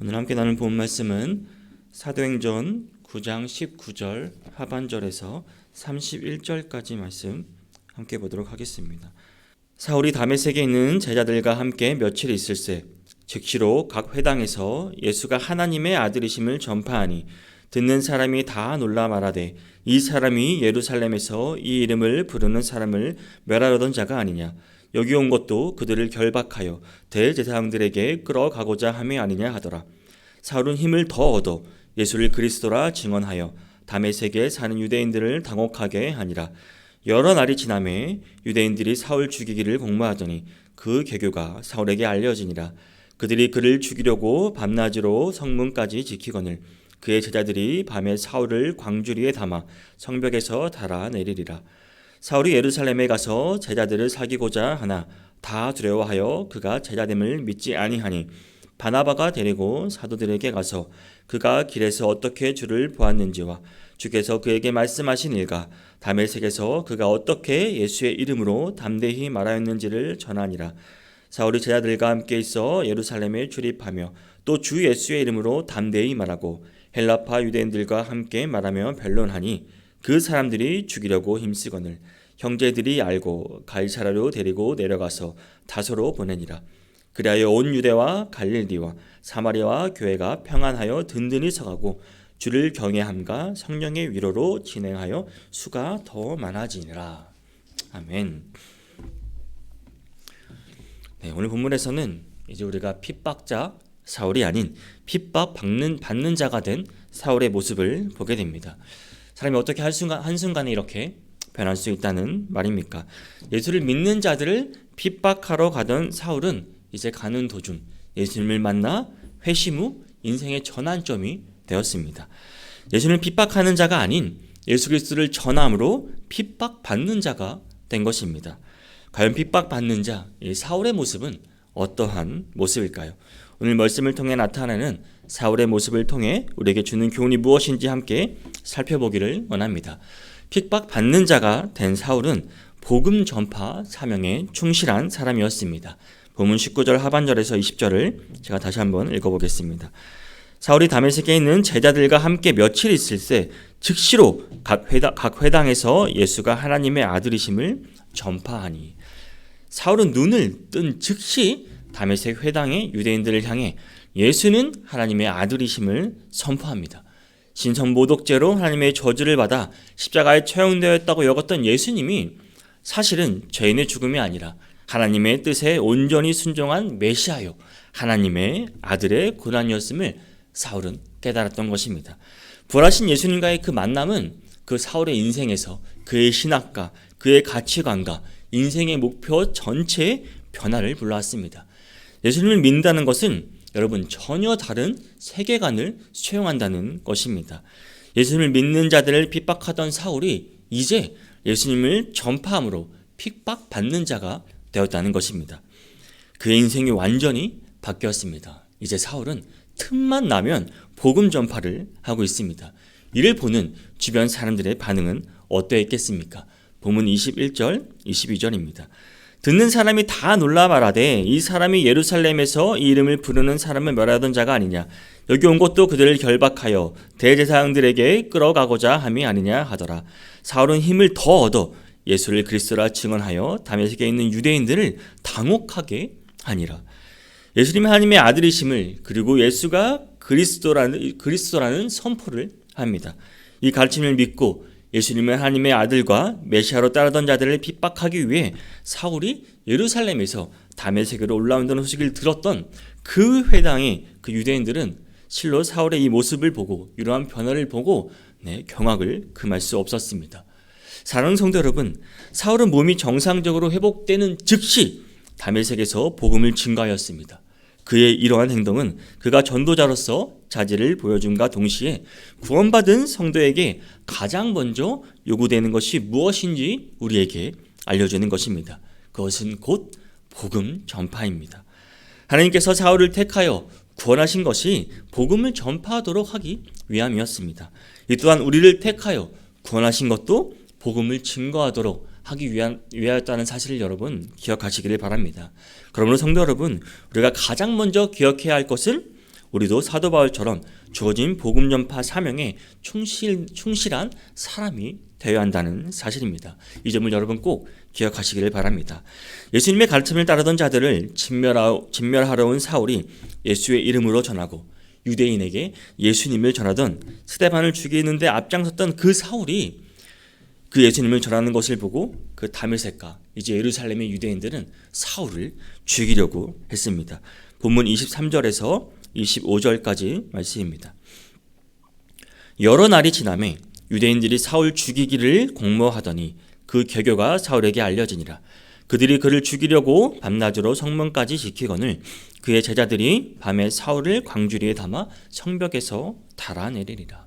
오늘 함께 나눌 본 말씀은 사도행전 9장 19절 하반절에서 31절까지 말씀 함께 보도록 하겠습니다. 사울이 다메섹에 있는 제자들과 함께 며칠 있을새 즉시로 각 회당에서 예수가 하나님의 아들이심을 전파하니 듣는 사람이 다 놀라 말하되 이 사람이 예루살렘에서 이 이름을 부르는 사람을 멸하려던 자가 아니냐. 여기 온 것도 그들을 결박하여 대제사장들에게 끌어가고자 함이 아니냐 하더라. 사울은 힘을 더 얻어 예수를 그리스도라 증언하여 다메섹에 사는 유대인들을 당혹하게 하니라. 여러 날이 지나매 유대인들이 사울 죽이기를 공모하더니 그 계교가 사울에게 알려지니라. 그들이 그를 죽이려고 밤낮으로 성문까지 지키거늘 그의 제자들이 밤에 사울을 광주리에 담아 성벽에서 달아내리리라. 사울이 예루살렘에 가서 제자들을 사귀고자 하나 다 두려워하여 그가 제자됨을 믿지 아니하니 바나바가 데리고 사도들에게 가서 그가 길에서 어떻게 주를 보았는지와 주께서 그에게 말씀하신 일과 다메섹에서 그가 어떻게 예수의 이름으로 담대히 말하였는지를 전하니라. 사울이 제자들과 함께 있어 예루살렘에 출입하며 또 주 예수의 이름으로 담대히 말하고 헬라파 유대인들과 함께 말하며 변론하니 그 사람들이 죽이려고 힘쓰거늘 형제들이 알고 가이사랴로 데리고 내려가서 다소로 보내니라. 그리하여 온 유대와 갈릴리와 사마리아와 교회가 평안하여 든든히 서가고 주를 경외함과 성령의 위로로 진행하여 수가 더 많아지니라. 아멘. 네, 오늘 본문에서는 이제 우리가 핍박자 사울이 아닌 받는 자가 된 사울의 모습을 보게 됩니다. 사람이 어떻게 한순간에 이렇게 변할 수 있다는 말입니까? 예수를 믿는 자들을 핍박하러 가던 사울은 이제 가는 도중 예수님을 만나 회심 후 인생의 전환점이 되었습니다. 예수님을 핍박하는 자가 아닌 예수 그리스도를 전함으로 핍박받는 자가 된 것입니다. 과연 핍박받는 자, 이 사울의 모습은 어떠한 모습일까요? 오늘 말씀을 통해 나타나는 사울의 모습을 통해 우리에게 주는 교훈이 무엇인지 함께 살펴보기를 원합니다. 핍박받는 자가 된 사울은 복음 전파 사명에 충실한 사람이었습니다. 본문 19절 하반절에서 20절을 제가 다시 한번 읽어보겠습니다. 사울이 다메섹에 있는 제자들과 함께 며칠 있을새 즉시로 각 회당에서 예수가 하나님의 아들이심을 전파하니. 사울은 눈을 뜬 즉시 다메섹 회당의 유대인들을 향해 예수는 하나님의 아들이심을 선포합니다. 신성모독죄로 하나님의 저주를 받아 십자가에 처형되었다고 여겼던 예수님이 사실은 죄인의 죽음이 아니라 하나님의 뜻에 온전히 순종한 메시아요 하나님의 아들의 고난이었음을 사울은 깨달았던 것입니다. 부활하신 예수님과의 그 만남은 그 사울의 인생에서 그의 신학과 그의 가치관과 인생의 목표 전체의 변화를 불러왔습니다. 예수님을 믿는다는 것은 여러분 전혀 다른 세계관을 수용한다는 것입니다. 예수님을 믿는 자들을 핍박하던 사울이 이제 예수님을 전파함으로 핍박받는 자가 되었다는 것입니다. 그의 인생이 완전히 바뀌었습니다. 이제 사울은 틈만 나면 복음 전파를 하고 있습니다. 이를 보는 주변 사람들의 반응은 어떠했겠습니까? 본문 21절, 22절입니다. 듣는 사람이 다 놀라 말하되 이 사람이 예루살렘에서 이 이름을 부르는 사람을 멸하던 자가 아니냐. 여기 온 것도 그들을 결박하여 대제사장들에게 끌어가고자 함이 아니냐 하더라. 사울은 힘을 더 얻어 예수를 그리스도라 증언하여 다메섹에 있는 유대인들을 당혹하게 하니라. 예수님이 하나님의 아들이심을 그리고 예수가 그리스도라는 선포를 합니다. 이 가르침을 믿고 예수님을 하나님의 아들과 메시아로 따르던 자들을 핍박하기 위해 사울이 예루살렘에서 다메섹으로 올라온다는 소식을 들었던 그 회당의 그 유대인들은 실로 사울의 이 모습을 보고 이러한 변화를 보고 경악을 금할 수 없었습니다. 사랑하는 성도 여러분, 사울은 몸이 정상적으로 회복되는 즉시 다메섹에서 복음을 증거하였습니다. 그의 이러한 행동은 그가 전도자로서 자질을 보여줌과 동시에 구원받은 성도에게 가장 먼저 요구되는 것이 무엇인지 우리에게 알려주는 것입니다. 그것은 곧 복음 전파입니다. 하나님께서 사울을 택하여 구원하신 것이 복음을 전파하도록 하기 위함이었습니다. 이 또한 우리를 택하여 구원하신 것도 복음을 증거하도록 하기 위하였다는 사실을 여러분 기억하시기를 바랍니다. 그러므로 성도 여러분, 우리가 가장 먼저 기억해야 할 것은 우리도 사도 바울처럼 주어진 복음 전파 사명에 충실한 사람이 되어야 한다는 사실입니다. 이 점을 여러분 꼭 기억하시기를 바랍니다. 예수님의 가르침을 따르던 자들을 진멸하러 온 사울이 예수의 이름으로 전하고 유대인에게 예수님을 전하던 스데반을 죽이는데 앞장섰던 그 사울이 그 예수님을 전하는 것을 보고 그 다메섹과 이제 예루살렘의 유대인들은 사울을 죽이려고 했습니다. 본문 23절에서 25절까지 말씀입니다. 여러 날이 지나매 유대인들이 사울 죽이기를 공모하더니 그 계교가 사울에게 알려지니라. 그들이 그를 죽이려고 밤낮으로 성문까지 지키거늘 그의 제자들이 밤에 사울을 광주리에 담아 성벽에서 달아내리리라.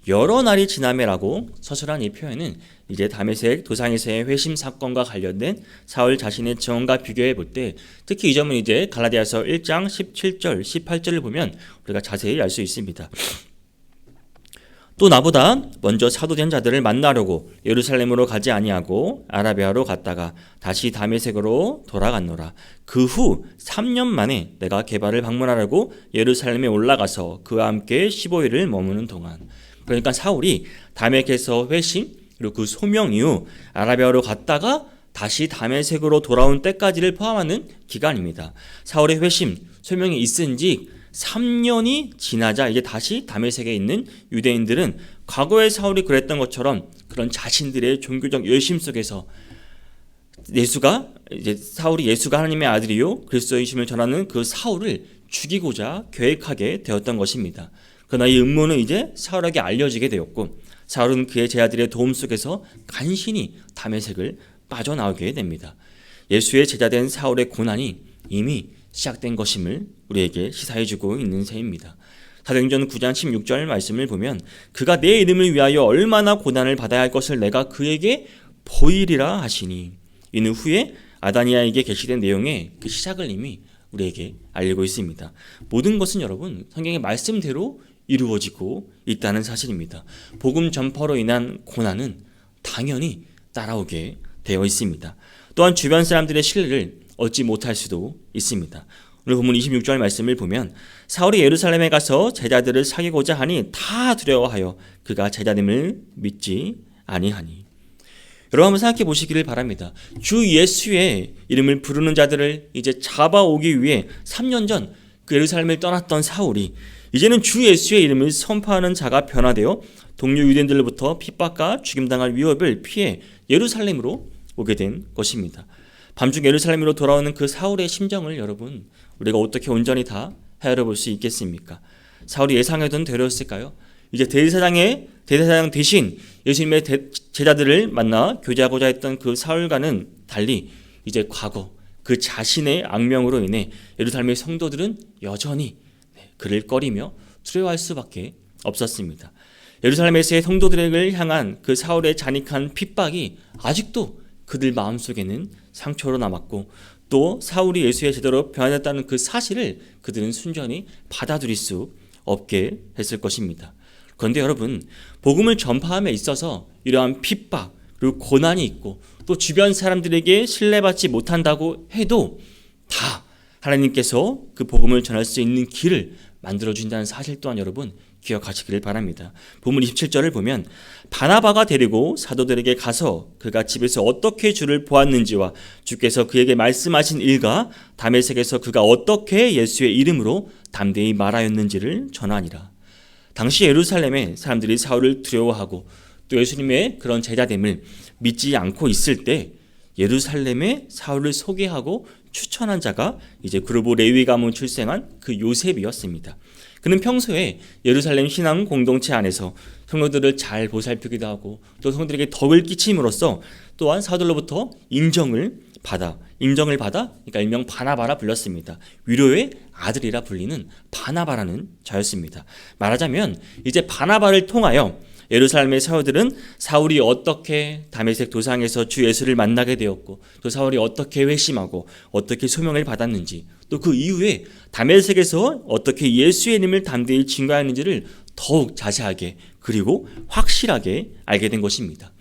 여러 날이 지나매라고 서술한 이 표현은 이제 다메섹 도상에서의 회심 사건과 관련된 사울 자신의 증언과 비교해 볼 때 특히 이 점은 이제 갈라디아서 1장 17절 18절을 보면 우리가 자세히 알 수 있습니다. 또 나보다 먼저 사도된 자들을 만나려고 예루살렘으로 가지 아니하고 아라비아로 갔다가 다시 다메섹으로 돌아갔노라. 그 후 3년 만에 내가 게바를 방문하려고 예루살렘에 올라가서 그와 함께 15일을 머무는 동안, 그러니까 사울이 다메섹에서 회심 그리고 그 소명 이후 아라비아로 갔다가 다시 다메섹으로 돌아온 때까지를 포함하는 기간입니다. 사울의 회심 소명이 있은 지 3년이 지나자 이제 다시 다메섹에 있는 유대인들은 과거에 사울이 그랬던 것처럼 그런 자신들의 종교적 열심 속에서 사울이 예수가 하나님의 아들이요 그리스도이심을 전하는 그 사울을 죽이고자 계획하게 되었던 것입니다. 그러나 이 음모는 이제 사울에게 알려지게 되었고 사울은 그의 제자들의 도움 속에서 간신히 다메섹을 빠져나오게 됩니다. 예수의 제자된 사울의 고난이 이미 시작된 것임을 우리에게 시사해주고 있는 셈입니다. 사도행전 9장 16절 말씀을 보면 그가 내 이름을 위하여 얼마나 고난을 받아야 할 것을 내가 그에게 보이리라 하시니, 이는 후에 아다니아에게 계시된 내용의 그 시작을 이미 우리에게 알리고 있습니다. 모든 것은 여러분 성경의 말씀대로 이루어지고 있다는 사실입니다. 복음 전파로 인한 고난은 당연히 따라오게 되어 있습니다. 또한 주변 사람들의 신뢰를 얻지 못할 수도 있습니다. 오늘 본문 26절 말씀을 보면 사울이 예루살렘에 가서 제자들을 사귀고자 하니 다 두려워하여 그가 제자됨을 믿지 아니하니. 여러분 한번 생각해 보시기를 바랍니다. 주 예수의 이름을 부르는 자들을 이제 잡아오기 위해 3년 전 그 예루살렘을 떠났던 사울이 이제는 주 예수의 이름을 선포하는 자가 변화되어 동료 유대인들로부터 핍박과 죽임당할 위협을 피해 예루살렘으로 오게 된 것입니다. 밤중 예루살렘으로 돌아오는 그 사울의 심정을 여러분 우리가 어떻게 온전히 다 헤아려 볼 수 있겠습니까? 사울이 예상하던 대로였을까요? 이제 대제사장 대신 예수님의 제자들을 만나 교제하고자 했던 그 사울과는 달리 이제 과거 그 자신의 악명으로 인해 예루살렘의 성도들은 여전히 그를 꺼리며 두려워할 수밖에 없었습니다. 예루살렘에서의 성도들을 향한 그 사울의 잔인한 핍박이 아직도 그들 마음속에는 상처로 남았고 또 사울이 예수의 제자로 변화됐다는 그 사실을 그들은 순전히 받아들일 수 없게 했을 것입니다. 그런데 여러분 복음을 전파함에 있어서 이러한 핍박 그리고 고난이 있고 또 주변 사람들에게 신뢰받지 못한다고 해도 다 하나님께서 그 복음을 전할 수 있는 길을 만들어준다는 사실 또한 여러분 기억하시기를 바랍니다. 본문 27절을 보면 바나바가 데리고 사도들에게 가서 그가 집에서 어떻게 주를 보았는지와 주께서 그에게 말씀하신 일과 다메섹에서 그가 어떻게 예수의 이름으로 담대히 말하였는지를 전하니라. 당시 예루살렘에 사람들이 사울을 두려워하고 또 예수님의 그런 제자됨을 믿지 않고 있을 때 예루살렘에 사울을 소개하고 추천한 자가 이제 그루보 레위 가문 출생한 그 요셉이었습니다. 그는 평소에 예루살렘 신앙 공동체 안에서 성도들을 잘 보살피기도 하고 또 성도들에게 덕을 끼침으로써 또한 사도들로부터 인정을 받아 그러니까 일명 바나바라 불렸습니다. 위로의 아들이라 불리는 바나바라는 자였습니다. 말하자면 이제 바나바를 통하여 예루살렘의 사도들은 사울이 어떻게 다메섹 도상에서 주 예수를 만나게 되었고 또 사울이 어떻게 회심하고 어떻게 소명을 받았는지 또 그 이후에 다메섹에서 어떻게 예수의 이름을 담대히 증거하였는지를 더욱 자세하게 그리고 확실하게 알게 된 것입니다.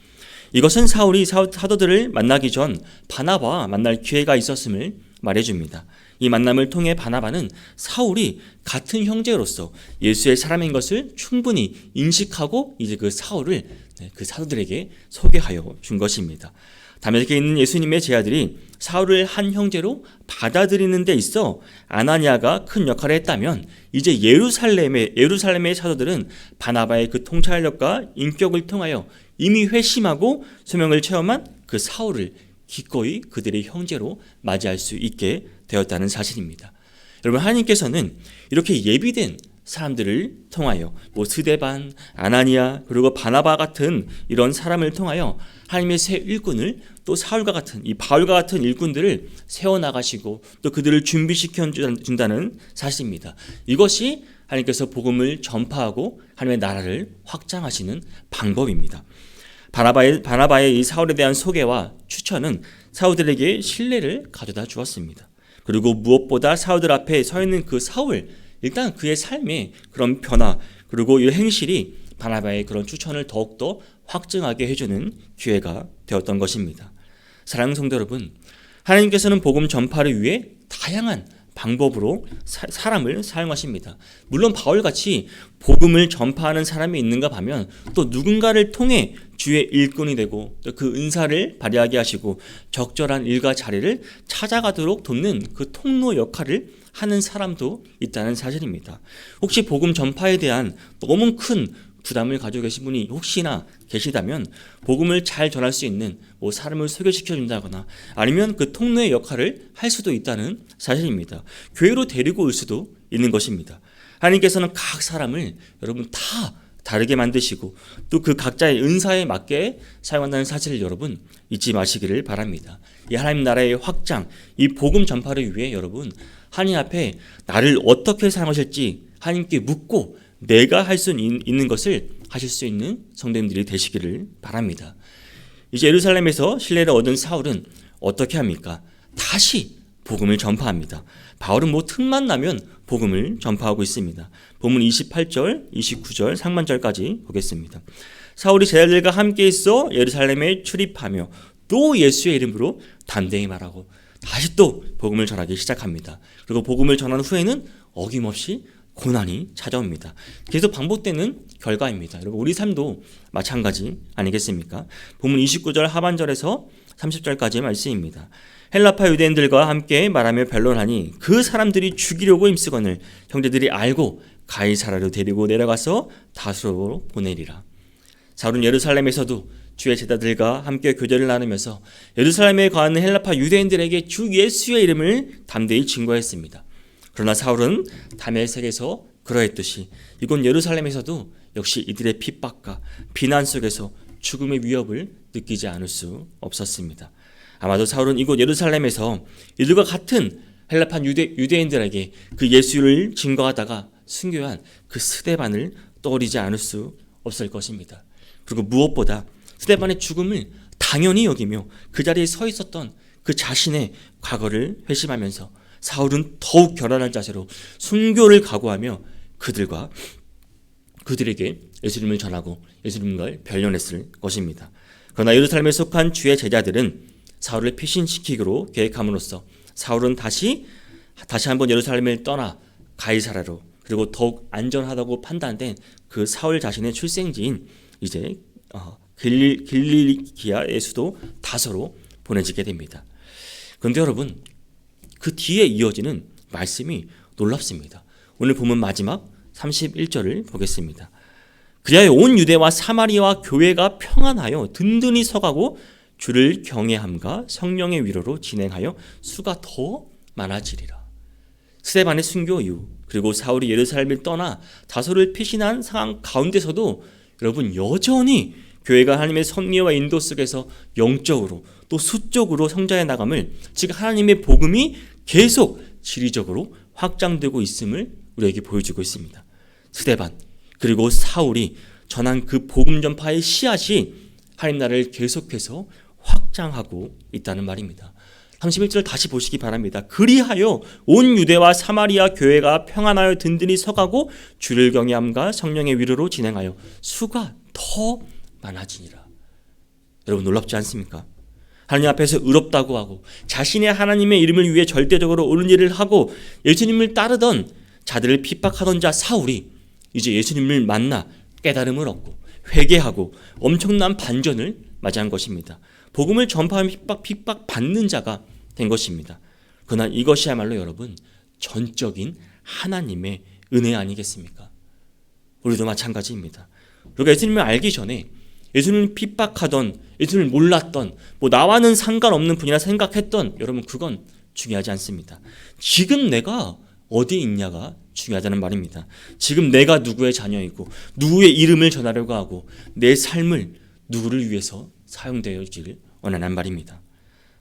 이것은 사울이 사도들을 만나기 전 바나바와 만날 기회가 있었음을 말해줍니다. 이 만남을 통해 바나바는 사울이 같은 형제로서 예수의 사람인 것을 충분히 인식하고 이제 그 사울을 그 사도들에게 소개하여 준 것입니다. 다메섹에 있는 예수님의 제자들이 사울을 한 형제로 받아들이는 데 있어 아나니아가 큰 역할을 했다면, 이제 예루살렘의 사도들은 바나바의 그 통찰력과 인격을 통하여 이미 회심하고 소명을 체험한 그 사울을 기꺼이 그들의 형제로 맞이할 수 있게 되었다는 사실입니다. 여러분, 하나님께서는 이렇게 예비된 사람들을 통하여 스데반, 아나니아, 그리고 바나바 같은 이런 사람을 통하여 하나님의 새 일꾼을, 또 사울과 같은 이 바울과 같은 일꾼들을 세워나가시고 또 그들을 준비시켜 준다는 사실입니다. 이것이 하나님께서 복음을 전파하고 하나님의 나라를 확장하시는 방법입니다. 바나바의 이 사울에 대한 소개와 추천은 사울들에게 신뢰를 가져다 주었습니다. 그리고 무엇보다 사울들 앞에 서 있는 그 사울, 일단 그의 삶의 그런 변화, 그리고 이 행실이 바나바의 그런 추천을 더욱더 확증하게 해주는 기회가 되었던 것입니다. 사랑하는 성도 여러분, 하나님께서는 복음 전파를 위해 다양한 방법으로 사람을 사용하십니다. 물론 바울같이 복음을 전파하는 사람이 있는가 하면 또 누군가를 통해 주의 일꾼이 되고 또 그 은사를 발휘하게 하시고 적절한 일과 자리를 찾아가도록 돕는 그 통로 역할을 하는 사람도 있다는 사실입니다. 혹시 복음 전파에 대한 너무 큰 부담을 가지고 계신 분이 혹시나 계시다면 복음을 잘 전할 수 있는 사람을 소개시켜 준다거나 아니면 그 통로의 역할을 할 수도 있다는 사실입니다. 교회로 데리고 올 수도 있는 것입니다. 하나님께서는 각 사람을 여러분 다 다르게 만드시고 또 그 각자의 은사에 맞게 사용한다는 사실을 여러분 잊지 마시기를 바랍니다. 이 하나님 나라의 확장, 이 복음 전파를 위해 여러분 하나님 앞에 나를 어떻게 사용하실지 하나님께 묻고 내가 할 수 있는 것을 하실 수 있는 성도님들이 되시기를 바랍니다. 이제 예루살렘에서 신뢰를 얻은 사울은 어떻게 합니까? 다시 복음을 전파합니다. 바울은 틈만 나면 복음을 전파하고 있습니다. 본문 28절, 29절, 상반절까지 보겠습니다. 사울이 제자들과 함께 있어 예루살렘에 출입하며 또 예수의 이름으로 담대히 말하고 다시 또 복음을 전하기 시작합니다. 그리고 복음을 전한 후에는 어김없이 고난이 찾아옵니다. 계속 반복되는 결과입니다. 여러분, 우리 삶도 마찬가지 아니겠습니까? 본문 29절 하반절에서 30절까지의 말씀입니다. 헬라파 유대인들과 함께 말하며 변론하니 그 사람들이 죽이려고 힘쓰거늘 형제들이 알고 가이사라로 데리고 내려가서 다수로 보내리라. 사울은 예루살렘에서도 주의 제자들과 함께 교제를 나누면서 예루살렘에 거하는 헬라파 유대인들에게 주 예수의 이름을 담대히 증거했습니다. 그러나 사울은 다메섹에서 그러했듯이 이곳 예루살렘에서도 역시 이들의 핍박과 비난 속에서 죽음의 위협을 느끼지 않을 수 없었습니다. 아마도 사울은 이곳 예루살렘에서 이들과 같은 헬라파 유대인들에게 그 예수를 증거하다가 순교한 그 스데반을 떠올리지 않을 수 없을 것입니다. 그리고 무엇보다 스데반의 죽음을 당연히 여기며 그 자리에 서 있었던 그 자신의 과거를 회심하면서 사울은 더욱 결연한 자세로 순교를 각오하며 그들에게 예수님을 전하고 예수님을 변론했을 것입니다. 그러나 예루살렘에 속한 주의 제자들은 사울을 피신시키기로 계획함으로써 사울은 다시 한번 예루살렘을 떠나 가이사라로, 그리고 더욱 안전하다고 판단된 그 사울 자신의 출생지인 이제 길리기아의 수도 다소로 보내지게 됩니다. 그런데 여러분, 그 뒤에 이어지는 말씀이 놀랍습니다. 오늘 본문 마지막 31절을 보겠습니다. 그리하여 온 유대와 사마리아와 교회가 평안하여 든든히 서가고 주를 경외함과 성령의 위로로 진행하여 수가 더 많아지리라. 스데반의 순교 이후 그리고 사울이 예루살렘을 떠나 다소를 피신한 상황 가운데서도 여러분 여전히 교회가 하나님의 섭리와 인도 속에서 영적으로 또 수적으로 성장해 나감을, 즉 하나님의 복음이 계속 지리적으로 확장되고 있음을 우리에게 보여주고 있습니다. 스데반 그리고 사울이 전한 그 복음 전파의 씨앗이 하나님 나라를 계속해서 확장하고 있다는 말입니다. 31절 다시 보시기 바랍니다. 그리하여 온 유대와 사마리아 교회가 평안하여 든든히 서가고 주를 경외함과 성령의 위로로 진행하여 수가 더 많아지니라. 여러분 놀랍지 않습니까? 하나님 앞에서 의롭다고 하고 자신의 하나님의 이름을 위해 절대적으로 옳은 일을 하고 예수님을 따르던 자들을 핍박하던 자 사울이 이제 예수님을 만나 깨달음을 얻고 회개하고 엄청난 반전을 맞이한 것입니다. 복음을 전파하며 핍박받는 자가 된 것입니다. 그러나 이것이야말로 여러분 전적인 하나님의 은혜 아니겠습니까? 우리도 마찬가지입니다. 우리가 예수님을 알기 전에 예수님을 핍박하던, 예수님을 몰랐던, 나와는 상관없는 분이라 생각했던 여러분 그건 중요하지 않습니다. 지금 내가 어디에 있냐가 중요하다는 말입니다. 지금 내가 누구의 자녀이고 누구의 이름을 전하려고 하고 내 삶을 누구를 위해서 사용되어지를 원하는 말입니다.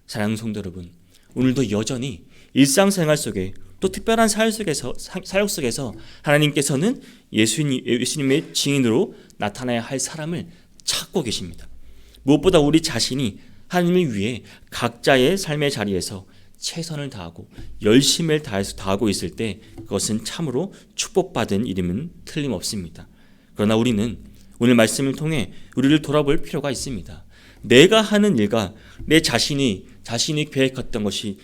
사랑하는 성도 여러분, 오늘도 여전히 일상생활 속에 또 특별한 사역 속에서 하나님께서는 예수님의 증인으로 나타나야 할 사람을 찾고 계십니다. 무엇보다 우리 자신이 하나님을 위해 각자의 삶의 자리에서 최선을 다하고 열심을 다해서 다하고 있을 때 그것은 참으로 축복받은 일임은 틀림없습니다. 그러나 우리는 오늘 말씀을 통해 우리를 돌아볼 필요가 있습니다. 내가 하는 일과 내 자신이 계획했던 것이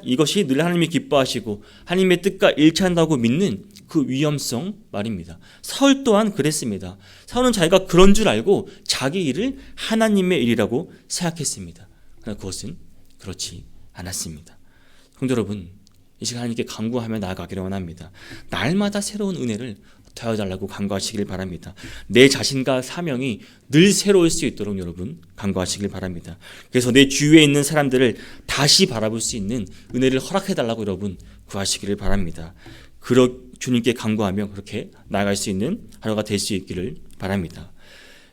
이것이 늘 하나님이 기뻐하시고 하나님의 뜻과 일치한다고 믿는 그 위험성 말입니다. 사울 또한 그랬습니다. 사울은 자기가 그런 줄 알고 자기 일을 하나님의 일이라고 생각했습니다. 그러나 그것은 그렇지 않았습니다. 성도 여러분, 이 시간 하나님께 간구하며 나아가기를 원합니다. 날마다 새로운 은혜를 더해달라고 간구하시길 바랍니다. 내 자신과 사명이 늘 새로울 수 있도록 여러분 간구하시길 바랍니다. 그래서 내 주위에 있는 사람들을 다시 바라볼 수 있는 은혜를 허락해달라고 여러분 구하시기를 바랍니다. 주님께 간구하며 그렇게 나아갈 수 있는 하루가 될 수 있기를 바랍니다.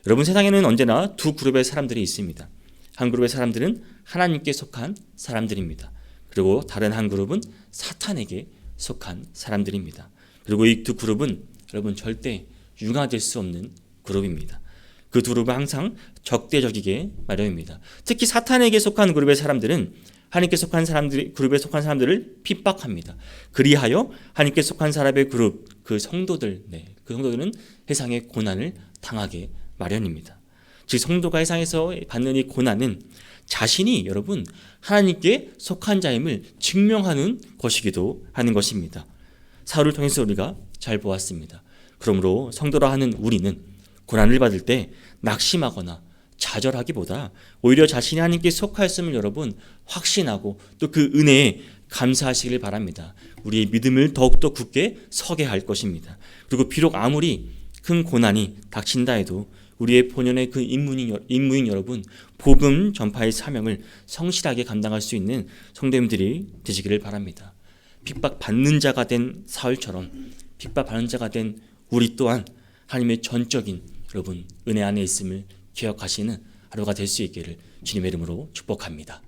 여러분, 세상에는 언제나 두 그룹의 사람들이 있습니다. 한 그룹의 사람들은 하나님께 속한 사람들입니다. 그리고 다른 한 그룹은 사탄에게 속한 사람들입니다. 그리고 이 두 그룹은 여러분 절대 융화될 수 없는 그룹입니다. 그 두 그룹은 항상 적대적이게 마련입니다. 특히 사탄에게 속한 그룹의 사람들은 하나님께 속한 그룹에 속한 사람들을 핍박합니다. 그리하여 하나님께 속한 사람의 그룹, 그 성도들은 세상의 고난을 당하게 마련입니다. 즉 성도가 세상에서 받는 이 고난은 자신이 여러분 하나님께 속한 자임을 증명하는 것이기도 하는 것입니다. 사울을 통해서 우리가 잘 보았습니다. 그러므로 성도라 하는 우리는 고난을 받을 때 낙심하거나 좌절하기보다 오히려 자신이 하나님께 속하였음을 여러분 확신하고 또 그 은혜에 감사하시길 바랍니다. 우리의 믿음을 더욱더 굳게 서게 할 것입니다. 그리고 비록 아무리 큰 고난이 닥친다 해도 우리의 본연의 그 임무인 여러분 복음 전파의 사명을 성실하게 감당할 수 있는 성도님들이 되시기를 바랍니다. 핍박받는 자가 된 사울처럼 핍박받는 자가 된 우리 또한 하나님의 전적인 여러분 은혜 안에 있음을 기억하시는 하루가 될 수 있기를 주님의 이름으로 축복합니다.